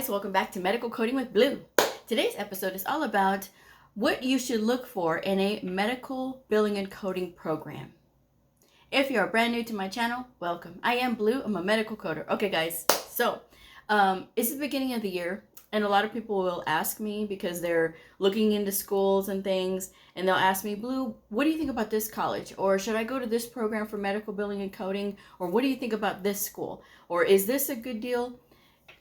guys, welcome back to Medical Coding with Blue. Today's episode is all about what you should look for in a medical billing and coding program. If you're brand new to my channel, welcome. I am Blue, I'm a medical coder. Okay guys, so it's the beginning of the year and a lot of people will ask me because they're looking into schools and things, and they'll ask me, Blue, what do you think about this college? Or should I go to this program for medical billing and coding? Or what do you think about this school? Or is this a good deal?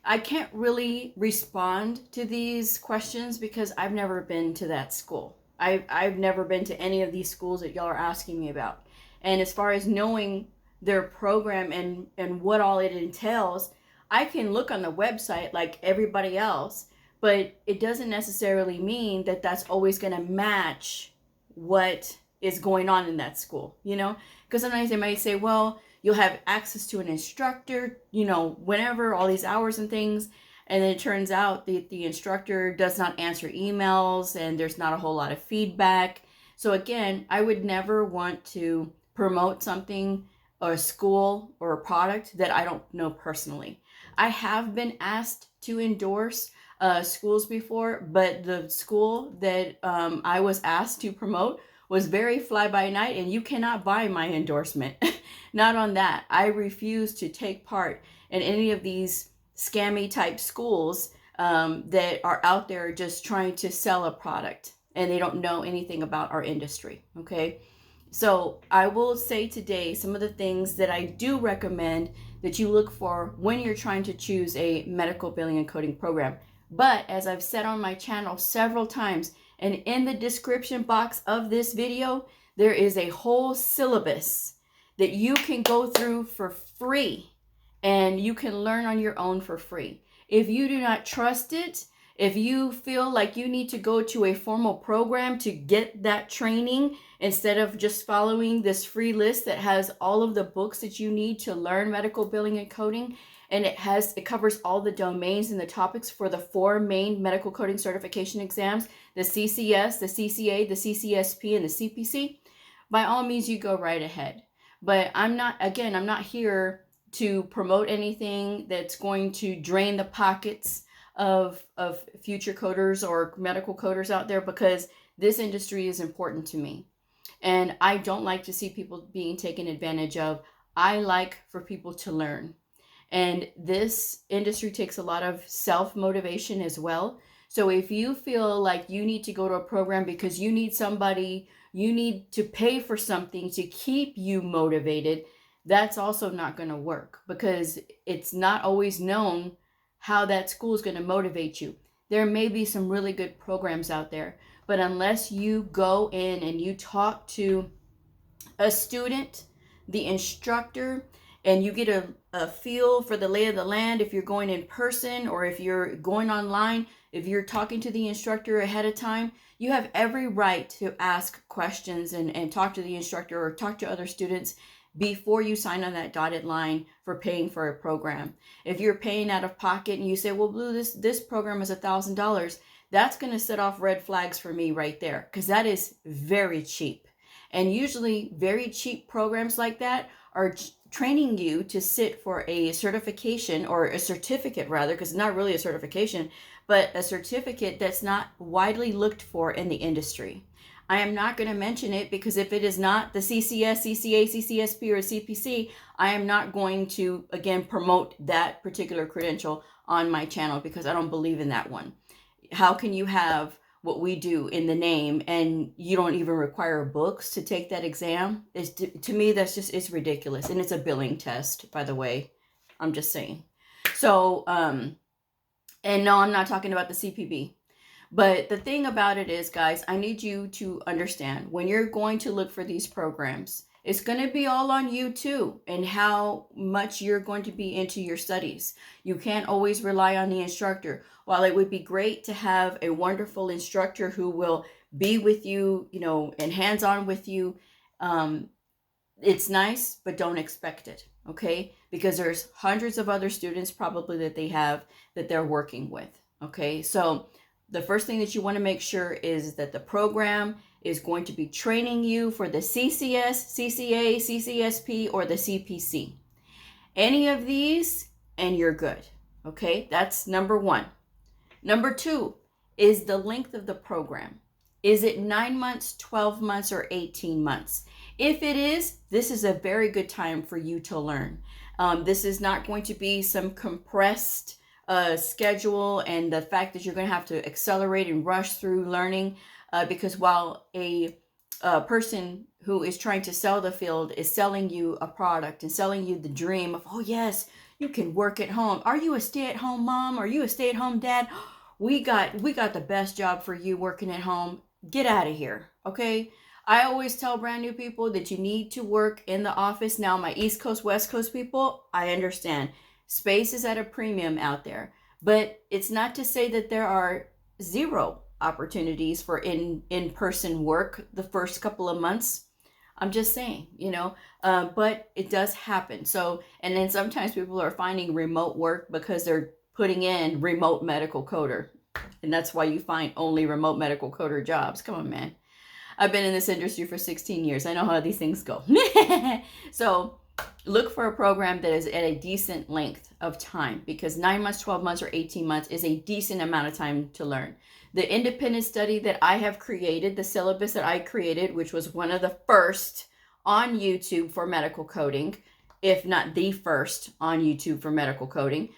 I can't really respond to these questions because I've never been to that school. I've never been to any of these schools that y'all are asking me about. And as far as knowing their program and what all it entails, I can look on the website like everybody else, but it doesn't necessarily mean that that's always going to match what is going on in that school, you know? Because sometimes they might say, well, you'll have access to an instructor, you know, whenever, all these hours and things. And then it turns out the instructor does not answer emails and there's not a whole lot of feedback. So again, I would never want to promote something or a school or a product that I don't know personally. I have been asked to endorse schools before, but the school that I was asked to promote was very fly-by-night, and you cannot buy my endorsement. Not on that. I refuse to take part in any of these scammy type schools that are out there just trying to sell a product and they don't know anything about our industry, okay? So I will say today some of the things that I do recommend that you look for when you're trying to choose a medical billing and coding program. But as I've said on my channel several times, and in the description box of this video, there is a whole syllabus that you can go through for free and you can learn on your own for free. If you do not trust it, if you feel like you need to go to a formal program to get that training instead of just following this free list that has all of the books that you need to learn medical billing and coding, and it covers all the domains and the topics for the 4 main medical coding certification exams, the CCS, the CCA, the CCSP, and the CPC, by all means, you go right ahead. But I'm not here to promote anything that's going to drain the pockets of future coders or medical coders out there, because this industry is important to me. And I don't like to see people being taken advantage of. I like for people to learn. And this industry takes a lot of self-motivation as well. So if you feel like you need to go to a program because you need to pay for something to keep you motivated, that's also not going to work, because it's not always known how that school is going to motivate you. There may be some really good programs out there, but unless you go in and you talk to a student, the instructor, and you get a feel for the lay of the land, if you're going in person or if you're going online, if you're talking to the instructor ahead of time, you have every right to ask questions and talk to the instructor or talk to other students before you sign on that dotted line for paying for a program. If you're paying out of pocket and you say, well, Blue, this program is $1,000, that's going to set off red flags for me right there, because that is very cheap. And usually very cheap programs like that are training you to sit for a certification, or a certificate rather, because it's not really a certification, but a certificate that's not widely looked for in the industry. I am not going to mention it because if it is not the CCS, CCA, CCSP, or CPC, I am not going to, again, promote that particular credential on my channel because I don't believe in that one. How can you have what we do in the name and you don't even require books to take that exam? To me, it's ridiculous. And it's a billing test, by the way. I'm just saying. So, and no, I'm not talking about the CPB. But the thing about it is, guys, I need you to understand when you're going to look for these programs, it's going to be all on you too, and how much you're going to be into your studies. You can't always rely on the instructor. While it would be great to have a wonderful instructor who will be with you, you know, and hands-on with you, it's nice, but don't expect it, okay? Because there's hundreds of other students probably that they're working with, okay? So the first thing that you want to make sure is that the program is going to be training you for the CCS, CCA, CCSP, or the CPC. Any of these, and you're good. Okay, that's number one. Number two is the length of the program. Is it 9 months, 12 months, or 18 months? If it is, this is a very good time for you to learn. This is not going to be some compressed schedule, and the fact that you're going to have to accelerate and rush through learning, because while a person who is trying to sell the field is selling you a product and selling you the dream of, oh yes, you can work at home. Are you a stay-at-home mom? Are you a stay-at-home dad? We got the best job for you working at home. Get out of here, okay? I always tell brand new people that you need to work in the office. Now, my East Coast, West Coast people, I understand. Space is at a premium out there. But it's not to say that there are zero opportunities for in-person work the first couple of months. I'm just saying, but it does happen. So, and then sometimes people are finding remote work because they're putting in remote medical coder. And that's why you find only remote medical coder jobs. Come on, man. I've been in this industry for 16 years. I know how these things go. So look for a program that is at a decent length of time, because 9 months, 12 months, or 18 months is a decent amount of time to learn. The independent study that I have created, the syllabus that I created, which was one of the first on YouTube for medical coding, if not the first on YouTube for medical coding,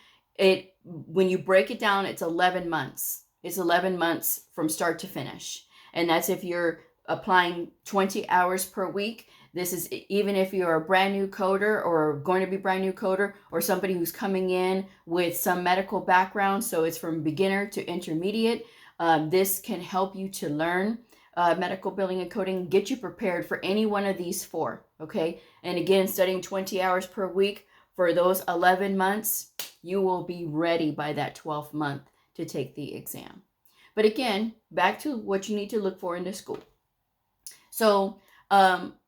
when you break it down, it's 11 months. It's 11 months from start to finish. And that's if you're applying 20 hours per week. This is even if you're a brand new coder or going to be brand new coder, or somebody who's coming in with some medical background. So it's from beginner to intermediate. This can help you to learn medical billing and coding, get you prepared for any one of these four. Okay. And again, studying 20 hours per week for those 11 months, you will be ready by that 12th month to take the exam. But again, back to what you need to look for in the school. So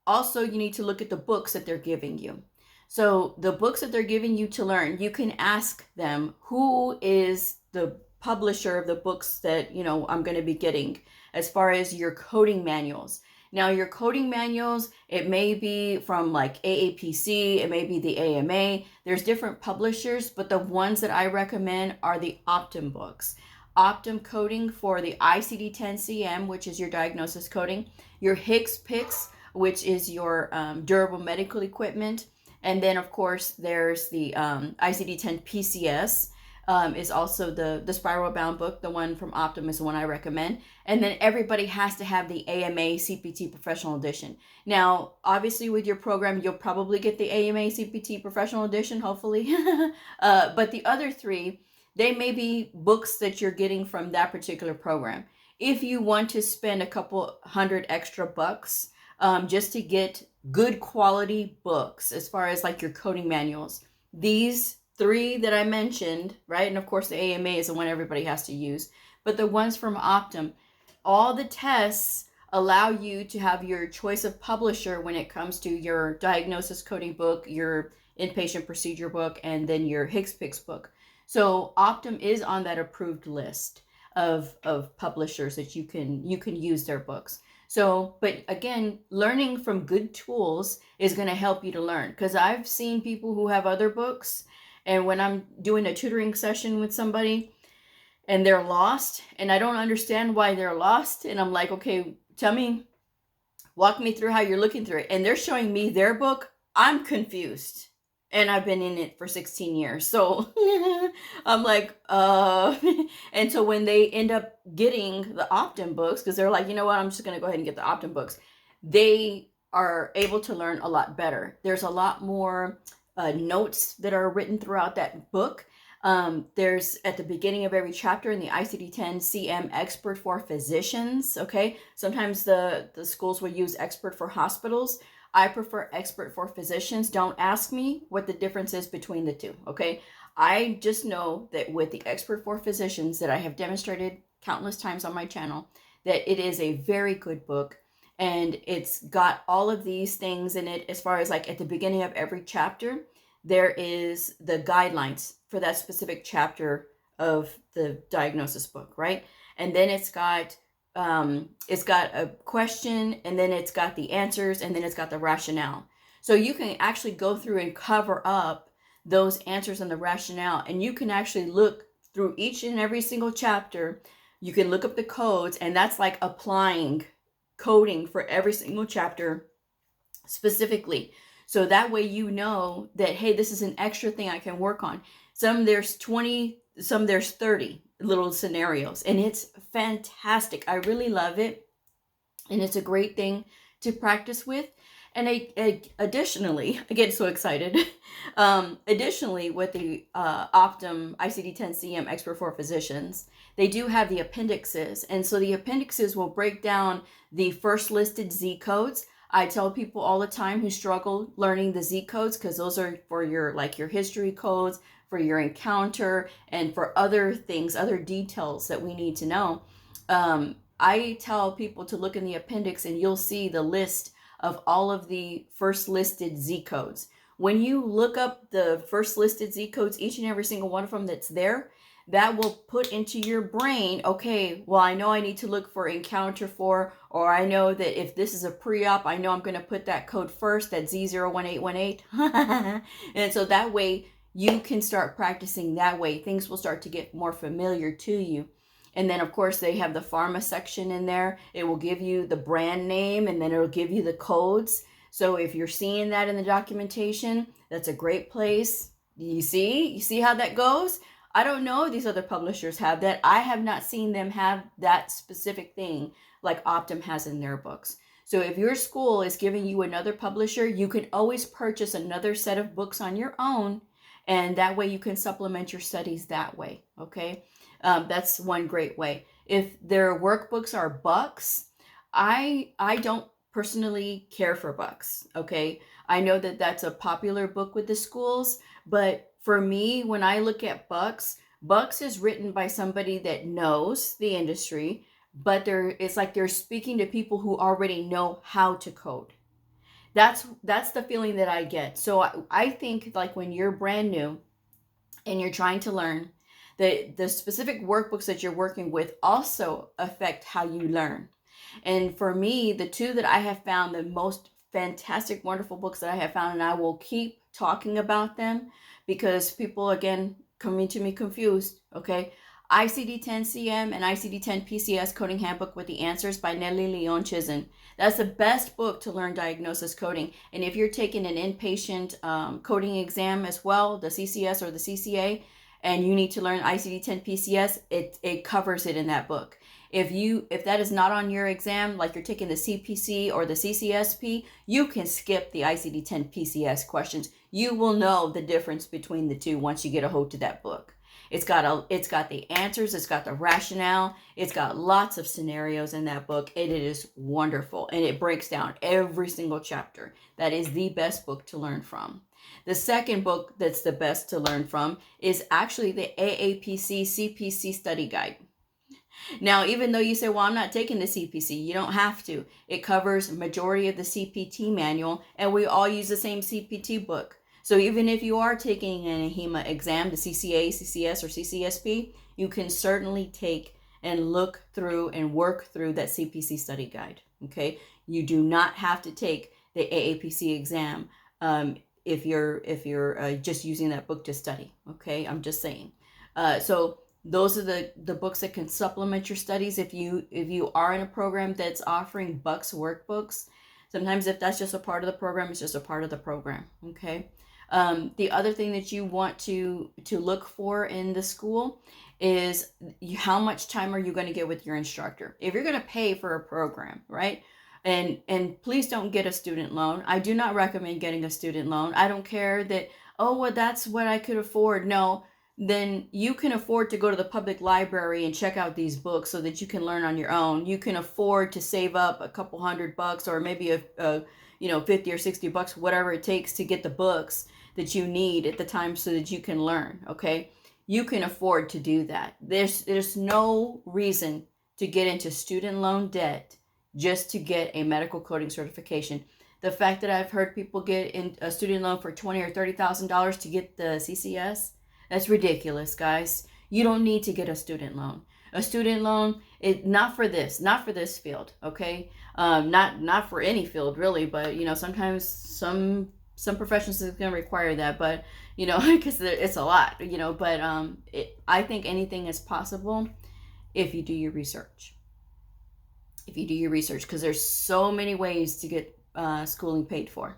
also you need to look at the books that they're giving you. So the books that they're giving you to learn, you can ask them, who is the publisher of the books that, I'm going to be getting as far as your coding manuals. Now, your coding manuals, it may be from like AAPC, it may be the AMA. There's different publishers, but the ones that I recommend are the Optum books. Optum coding for the ICD-10-CM, which is your diagnosis coding, your HCPCS, which is your durable medical equipment, and then of course there's the ICD-10-PCS, is also the spiral bound book. The one from Optum is the one I recommend. And then everybody has to have the AMA CPT Professional Edition. Now, obviously with your program, you'll probably get the AMA CPT Professional Edition, hopefully. But the other three, they may be books that you're getting from that particular program. If you want to spend a couple $100 extra bucks just to get good quality books as far as like your coding manuals, these three that I mentioned, right? And of course the AMA is the one everybody has to use, but the ones from Optum, all the tests allow you to have your choice of publisher when it comes to your diagnosis coding book, your inpatient procedure book, and then your HCPCS book. So Optum is on that approved list of publishers that you can use their books. So, but again, learning from good tools is going to help you to learn, because I've seen people who have other books, and when I'm doing a tutoring session with somebody and they're lost and I don't understand why they're lost, and I'm like, okay, walk me through how you're looking through it, and they're showing me their book, I'm confused. And I've been in it for 16 years. So I'm like, and so when they end up getting the Optum books, because they're like, you know what, I'm just going to go ahead and get the Optum books, they are able to learn a lot better. There's a lot more notes that are written throughout that book. There's at the beginning of every chapter in the ICD-10-CM expert for physicians. Okay. Sometimes the schools will use expert for hospitals. I prefer expert for physicians. Don't ask me what the difference is between the two, okay? I just know that with the expert for physicians that I have demonstrated countless times on my channel, that it is a very good book, and it's got all of these things in it as far as like at the beginning of every chapter, there is the guidelines for that specific chapter of the diagnosis book, right? And then it's got a question, and then it's got the answers, and then it's got the rationale. So you can actually go through and cover up those answers and the rationale. And you can actually look through each and every single chapter. You can look up the codes, and that's like applying coding for every single chapter specifically. So that way you know that, hey, this is an extra thing I can work on. Some there's 20, some there's 30 little scenarios, and it's fantastic. I really love it, and it's a great thing to practice with. And additionally, I get so excited. Additionally, with the Optum ICD-10-CM Expert for Physicians, they do have the appendixes. And so the appendixes will break down the first listed Z codes. I tell people all the time who struggle learning the Z codes, because those are for your, like, your history codes, for your encounter, and for other things, other details that we need to know. I tell people to look in the appendix, and you'll see the list of all of the first listed Z codes. When you look up the first listed Z codes, each and every single one of them that's there, that will put into your brain, okay, well, I know I need to look for encounter for, or I know that if this is a pre-op, I know I'm going to put that code first, that Z01818. And so that way you can start practicing that way. Things will start to get more familiar to you. And then, of course, they have the pharma section in there. It will give you the brand name, and then it'll give you the codes. So if you're seeing that in the documentation, that's a great place. You see how that goes? I don't know if these other publishers have that. I have not seen them have that specific thing like Optum has in their books. So if your school is giving you another publisher, you can always purchase another set of books on your own, and that way you can supplement your studies that way, okay? That's one great way. If their workbooks are bucks, I don't personally care for bucks, okay? I know that that's a popular book with the schools, but for me, when I look at bucks is written by somebody that knows the industry, but it's like they're speaking to people who already know how to code. That's the feeling that I get. So I think, like, when you're brand new and you're trying to learn, the specific workbooks that you're working with also affect how you learn. And for me, the two that I have found the most fantastic, wonderful books that I have found, and I will keep talking about them because people, again, coming to me confused, okay? ICD-10-CM and ICD-10-PCS Coding Handbook with the Answers by Nellie Leon Chizen. That's the best book to learn diagnosis coding. And if you're taking an inpatient coding exam as well, the CCS or the CCA, and you need to learn ICD-10-PCS, it covers it in that book. If that is not on your exam, like you're taking the CPC or the CCSP, you can skip the ICD-10-PCS questions. You will know the difference between the two once you get a hold to that book. It's got the answers, it's got the rationale, it's got lots of scenarios in that book, and it is wonderful, and it breaks down every single chapter. That is the best book to learn from. The second book that's the best to learn from is actually the AAPC CPC Study Guide. Now, even though you say, well, I'm not taking the CPC, you don't have to. It covers majority of the CPT manual, and we all use the same CPT book. So even if you are taking an AHEMA exam, the CCA, CCS, or CCSP, you can certainly take and look through and work through that CPC study guide, okay? You do not have to take the AAPC exam if you're just using that book to study, okay? I'm just saying. So those are the books that can supplement your studies if you are in a program that's offering bucks workbooks. Sometimes if that's just a part of the program, it's just a part of the program, okay? The other thing that you want to look for in the school is how much time are you going to get with your instructor? If you're going to pay for a program, right? And please don't get a student loan. I do not recommend getting a student loan. I don't care that, oh, well, that's what I could afford. No, then you can afford to go to the public library and check out these books so that you can learn on your own. You can afford to save up a couple $100 or maybe a 50 or 60 bucks, whatever it takes to get the books that you need at the time so that you can learn, okay? You can afford to do that. There's no reason to get into student loan debt just to get a medical coding certification. The fact that I've heard people get in a student loan for $20,000 or $30,000 to get the CCS, that's ridiculous, guys. You don't need to get a student loan. A student loan, not for this field, okay? Not for any field really, but sometimes some professions is going to require that. But you know, because it's a lot, you know, but I think anything is possible if you do your research. If you do your research, because there's so many ways to get schooling paid for.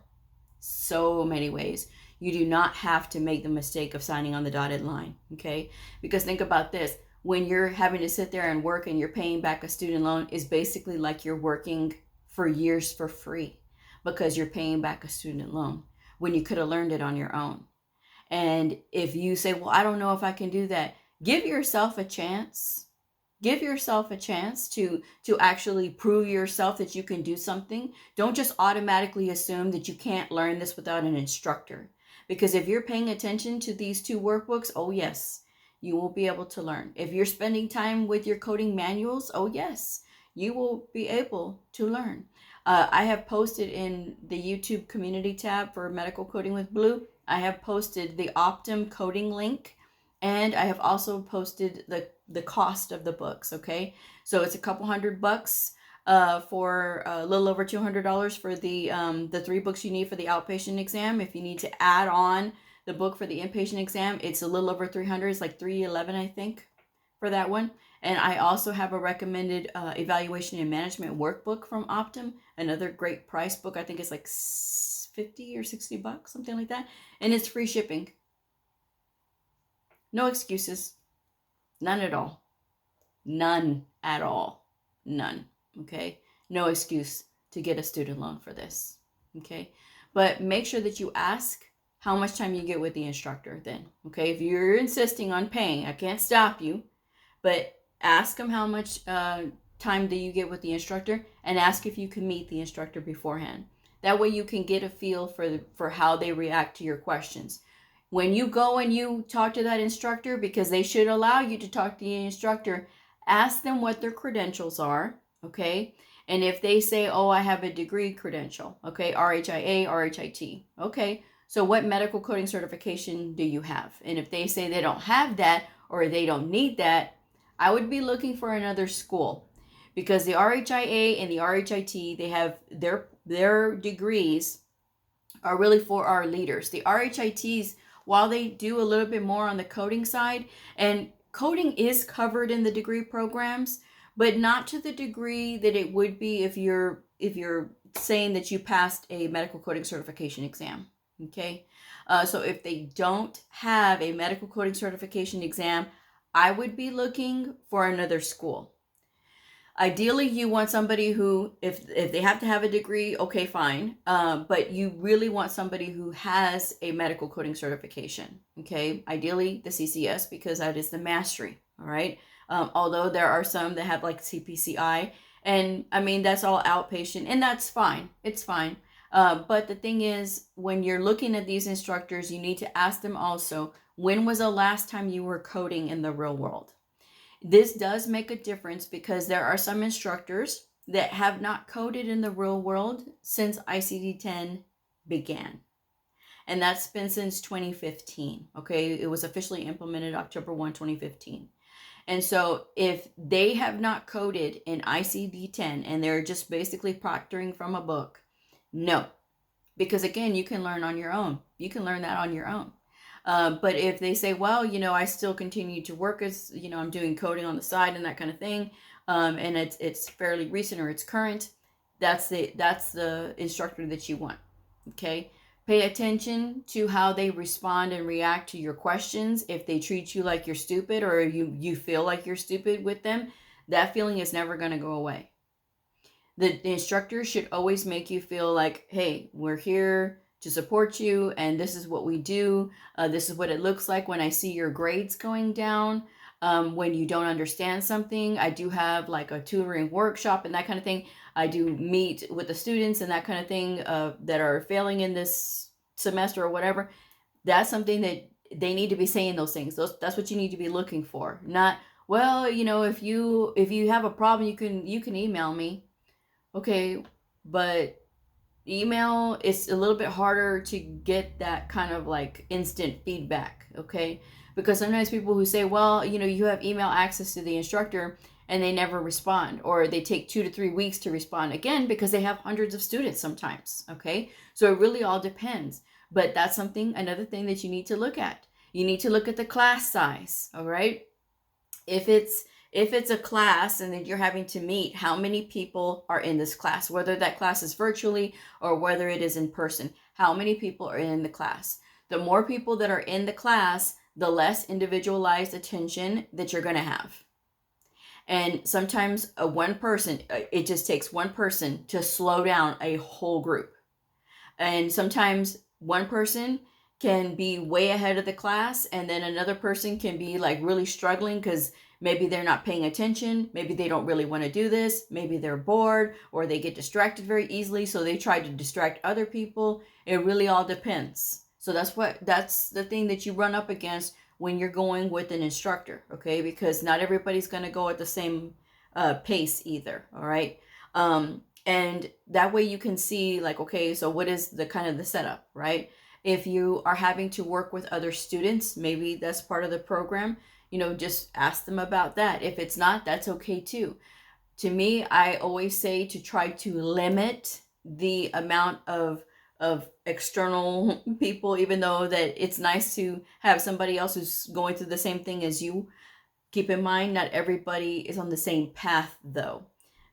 So many ways. You do not have to make the mistake of signing on the dotted line, okay? Because think about this. When you're having to sit there and work and you're paying back a student loan, is basically like you're working for years for free because you're paying back a student loan when you could have learned it on your own. And if you say, well, I don't know if I can do that, give yourself a chance. Give yourself a chance to actually prove yourself that you can do something. Don't just automatically assume that you can't learn this without an instructor. Because if you're paying attention to these 2 workbooks, oh yes, you will be able to learn. If you're spending time with your coding manuals, oh yes, you will be able to learn. I have posted in the YouTube community tab for Medical Coding with Bleu, I have posted the Optum coding link, and I have also posted the cost of the books, okay? So it's a couple $100 for a little over $200 for the 3 books you need for the outpatient exam. If you need to add on the book for the inpatient exam, it's a little over $300. It's like $311, I think, for that one. And I also have a recommended evaluation and management workbook from Optum, another great price book. I think it's like 50 or 60 bucks, something like that. And it's free shipping. No excuses. None at all. None at all. None. Okay? No excuse to get a student loan for this. Okay? But make sure that you ask how much time you get with the instructor then. Okay? If you're insisting on paying, I can't stop you, but ask them how much time do you get with the instructor, and ask if you can meet the instructor beforehand. That way you can get a feel for how they react to your questions. When you go and you talk to that instructor, because they should allow you to talk to the instructor, ask them what their credentials are, okay? And if they say, oh, I have a degree credential, okay, RHIA, RHIT, okay, so what medical coding certification do you have? And if they say they don't have that or they don't need that, I would be looking for another school, because the RHIA and the RHIT, they have their degrees are really for our leaders. The RHITs, while they do a little bit more on the coding side, and coding is covered in the degree programs, but not to the degree that it would be if you're saying that you passed a medical coding certification exam. Okay, so if they don't have a medical coding certification exam, I would be looking for another school. Ideally, you want somebody who, if they have to have a degree, okay, fine. But you really want somebody who has a medical coding certification, okay? Ideally, the CCS, because that is the mastery, all right? Although there are some that have like CPCI, and I mean, that's all outpatient, and that's fine. It's fine. But the thing is, when you're looking at these instructors, you need to ask them also, when was the last time you were coding in the real world? This does make a difference, because there are some instructors that have not coded in the real world since ICD-10 began. And that's been since 2015, okay? It was officially implemented October 1, 2015. And so if they have not coded in ICD-10 and they're just basically proctoring from a book, no. Because again, you can learn on your own. You can learn that on your own. But if they say, well, you know, I still continue to work as, you know, I'm doing coding on the side and that kind of thing, and it's fairly recent or it's current, that's the instructor that you want, okay? Pay attention to how they respond and react to your questions. If they treat you like you're stupid, or you feel like you're stupid with them, that feeling is never going to go away. The instructor should always make you feel like, hey, we're here to support you, and this is what we do. This is what it looks like when I see your grades going down. When you don't understand something, I do have like a tutoring workshop and that kind of thing. I do meet with the students and that kind of thing that are failing in this semester or whatever. That's something that they need to be saying, those things. That's what you need to be looking for. Not, well, you know, if you have a problem, you can email me. Okay, but email is a little bit harder to get that kind of like instant feedback, okay? Because sometimes people who say, well, you know, you have email access to the instructor, and they never respond, or they take 2 to 3 weeks to respond, again, because they have hundreds of students sometimes, okay? So it really all depends. But that's another thing that you need to look at. You need to look at the class size, all right? If it's a class and then you're having to meet how many people are in this class, whether that class is virtually or whether it is in person, how many people are in the class. The more people that are in the class, the less individualized attention that you're going to have. And sometimes it just takes one person to slow down a whole group. And sometimes one person can be way ahead of the class, and then another person can be like really struggling because maybe they're not paying attention. Maybe they don't really want to do this. Maybe they're bored, or they get distracted very easily, so they try to distract other people. It really all depends. So that's the thing that you run up against when you're going with an instructor, okay? Because not everybody's going to go at the same pace either, all right? And that way you can see like, okay, so what is the kind of the setup, right? If you are having to work with other students, maybe that's part of the program, just ask them about that. If it's not, that's okay too. To me, I always say to try to limit the amount of external people, even though that it's nice to have somebody else who's going through the same thing as you. Keep in mind, not everybody is on the same path though.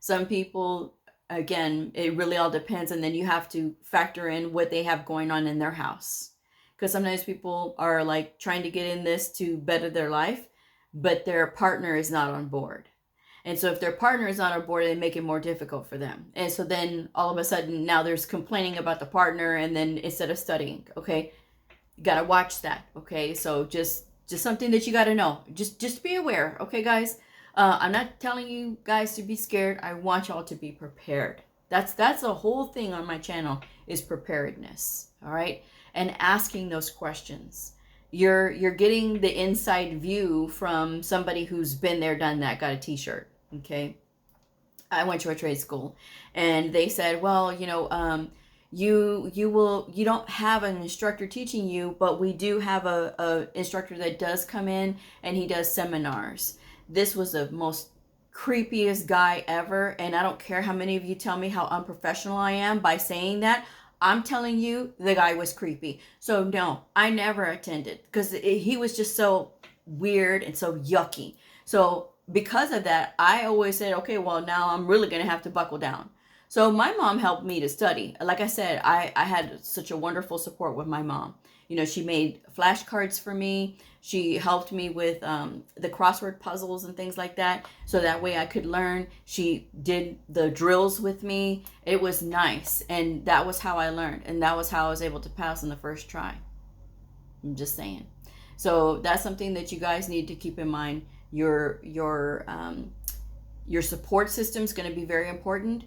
Some people, again, it really all depends, and then you have to factor in what they have going on in their house, because sometimes people are like trying to get in this to better their life, but their partner is not on board. And so if their partner is not on board, they make it more difficult for them. And so then all of a sudden now there's complaining about the partner, and then instead of studying, okay, you got to watch that. Okay, so just something that you got to know. Just be aware, okay, guys. I'm not telling you guys to be scared. I want y'all to be prepared. That's the whole thing on my channel, is preparedness. All right, and asking those questions. You're getting the inside view from somebody who's been there, done that, got a t-shirt. Okay, I went to a trade school, and they said, well, you don't have an instructor teaching you, but we do have a instructor that does come in, and he does seminars. This was the most creepiest guy ever, and I don't care how many of you tell me how unprofessional I am by saying that. I'm telling you, the guy was creepy. So no, I never attended, because he was just so weird and so yucky. So because of that, I always said, okay, well, now I'm really going to have to buckle down. So my mom helped me to study. Like I said, I had such a wonderful support with my mom. She made flashcards for me. She helped me with the crossword puzzles and things like that, so that way I could learn. She did the drills with me. It was nice, and that was how I learned, and that was how I was able to pass on the first try. I'm just saying. So that's something that you guys need to keep in mind. Your support system is going to be very important,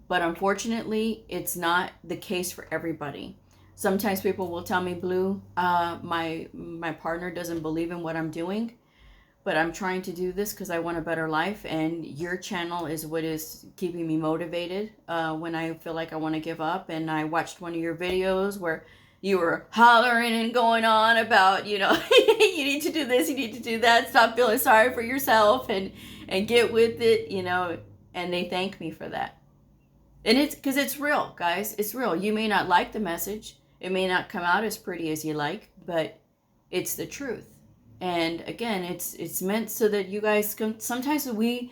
but unfortunately, it's not the case for everybody. Sometimes people will tell me, Blue, my partner doesn't believe in what I'm doing, but I'm trying to do this because I want a better life, and your channel is what is keeping me motivated when I feel like I want to give up. And I watched one of your videos where you were hollering and going on about, you need to do this, you need to do that, stop feeling sorry for yourself, and get with it, and they thank me for that. And it's because it's real, guys. It's real. You may not like the message. It may not come out as pretty as you like, but it's the truth. And again, it's meant so that you guys can. Sometimes we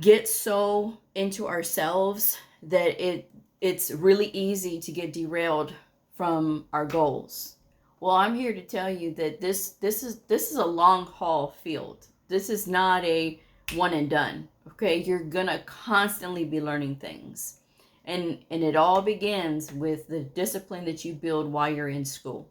get so into ourselves that it's really easy to get derailed from our goals. Well, I'm here to tell you that this is a long haul field. This is not a one and done. Okay, you're gonna constantly be learning things. And it all begins with the discipline that you build while you're in school,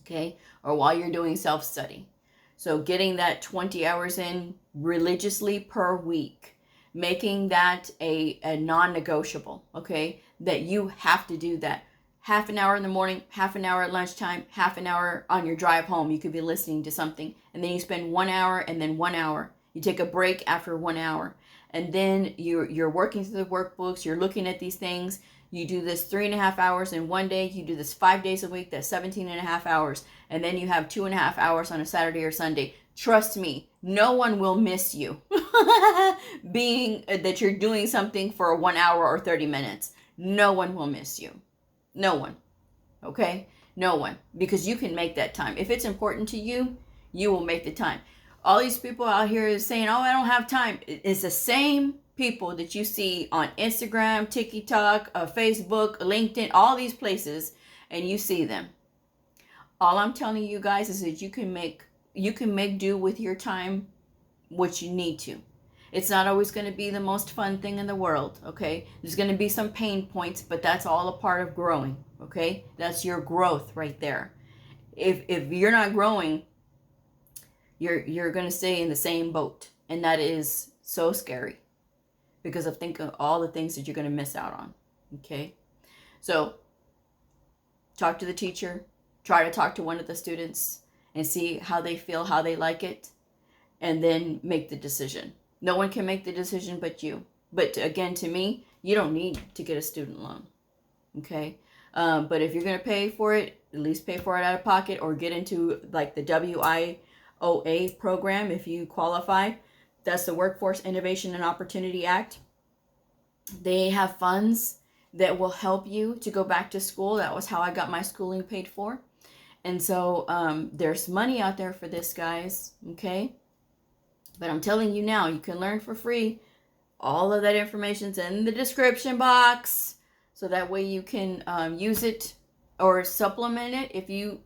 okay, or while you're doing self-study. So getting that 20 hours in religiously per week, making that a non-negotiable, okay, that you have to do that. Half an hour in the morning, half an hour at lunchtime, half an hour on your drive home. You could be listening to something, and then you spend 1 hour, and then 1 hour. You take a break after 1 hour. And then you're working through the workbooks, you're looking at these things. You do this 3.5 hours in one day. You do this 5 days a week, that's 17.5 hours. And then you have 2.5 hours on a Saturday or Sunday. Trust me, no one will miss you being that you're doing something for 1 hour or 30 minutes. No one will miss you. No one. okay? No one, because you can make that time. If it's important to you, you will make the time. All these people out here is saying, oh, I don't have time. It's the same people that you see on Instagram, TikTok, Facebook, LinkedIn, all these places, and you see them. All I'm telling you guys is that you can make do with your time what you need to. It's not always going to be the most fun thing in the world, okay? There's going to be some pain points, but that's all a part of growing, okay? That's your growth right there. If you're not growing, you're going to stay in the same boat, and that is so scary because of thinking all the things that you're going to miss out on, okay? So talk to the teacher, try to talk to one of the students and see how they feel, how they like it, and then make the decision. No one can make the decision but you. But again, to me, you don't need to get a student loan, okay? But if you're going to pay for it, at least pay for it out of pocket, or get into like the WIOA program if you qualify. That's the Workforce Innovation and Opportunity Act. They have funds that will help you to go back to school. That was how I got my schooling paid for. And so there's money out there for this, guys, okay? But I'm telling you now, you can learn for free. All of that information's in the description box, so that way you can use it or supplement it.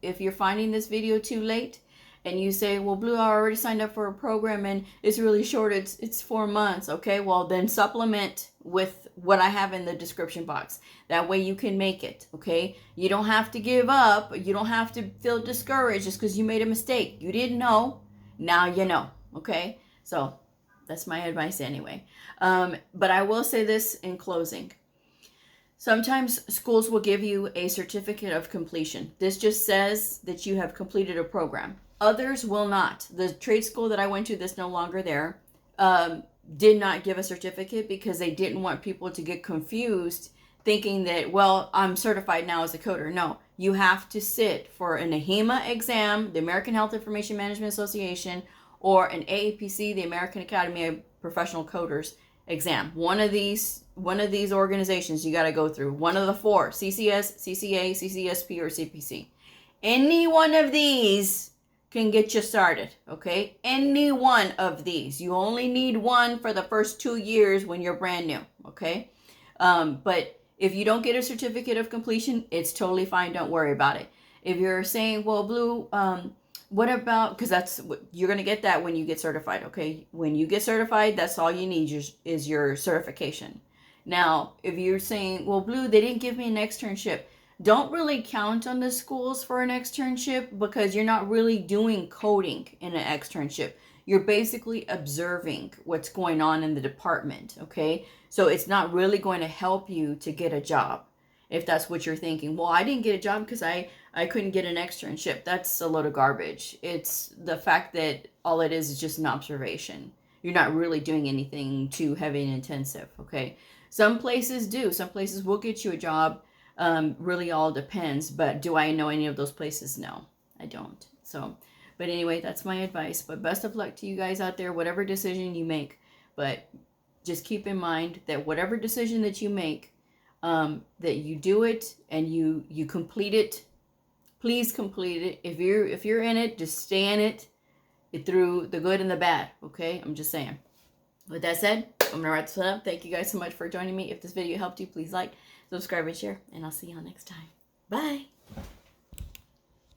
If you're finding this video too late and you say, well, Blue, I already signed up for a program and it's really short, it's 4 months, okay? Well, then supplement with what I have in the description box. That way you can make it, okay? You don't have to give up. You don't have to feel discouraged just because you made a mistake. You didn't know. Now you know, okay? So that's my advice anyway. But I will say this in closing. Sometimes schools will give you a certificate of completion. This just says that you have completed a program. Others will not. The trade school that I went to that's no longer there did not give a certificate because they didn't want people to get confused thinking that, well, I'm certified now as a coder. No, you have to sit for an AHIMA exam, the American Health Information Management Association, or an AAPC, the American Academy of Professional Coders exam. One of these organizations you got to go through. One of the 4, CCS, CCA, CCSP, or CPC. Any one of these can get you started, okay? Any one of these. You only need one for the first 2 years when you're brand new, okay? But if you don't get a certificate of completion, it's totally fine. Don't worry about it. If you're saying, well, Blue, what about, because you're going to get that when you get certified, okay? When you get certified, that's all you need is your certification. Now, if you're saying, well, Blue, they didn't give me an externship, don't really count on the schools for an externship because you're not really doing coding in an externship. You're basically observing what's going on in the department, okay? So it's not really going to help you to get a job if that's what you're thinking. Well, I didn't get a job because I couldn't get an externship. That's a load of garbage. It's the fact that all it is just an observation. You're not really doing anything too heavy and intensive, okay? Some places do. Some places will get you a job. Really all depends. But do I know any of those places? No, I don't. So, but anyway, that's my advice. But best of luck to you guys out there, whatever decision you make. But just keep in mind that whatever decision that you make, that you do it and you complete it. Please complete it. If you're in it, just stay in it through the good and the bad. Okay, I'm just saying. With that said, I'm gonna wrap this up. Thank you guys so much for joining me. If this video helped you, please like, subscribe, and share, and I'll see y'all next time. Bye.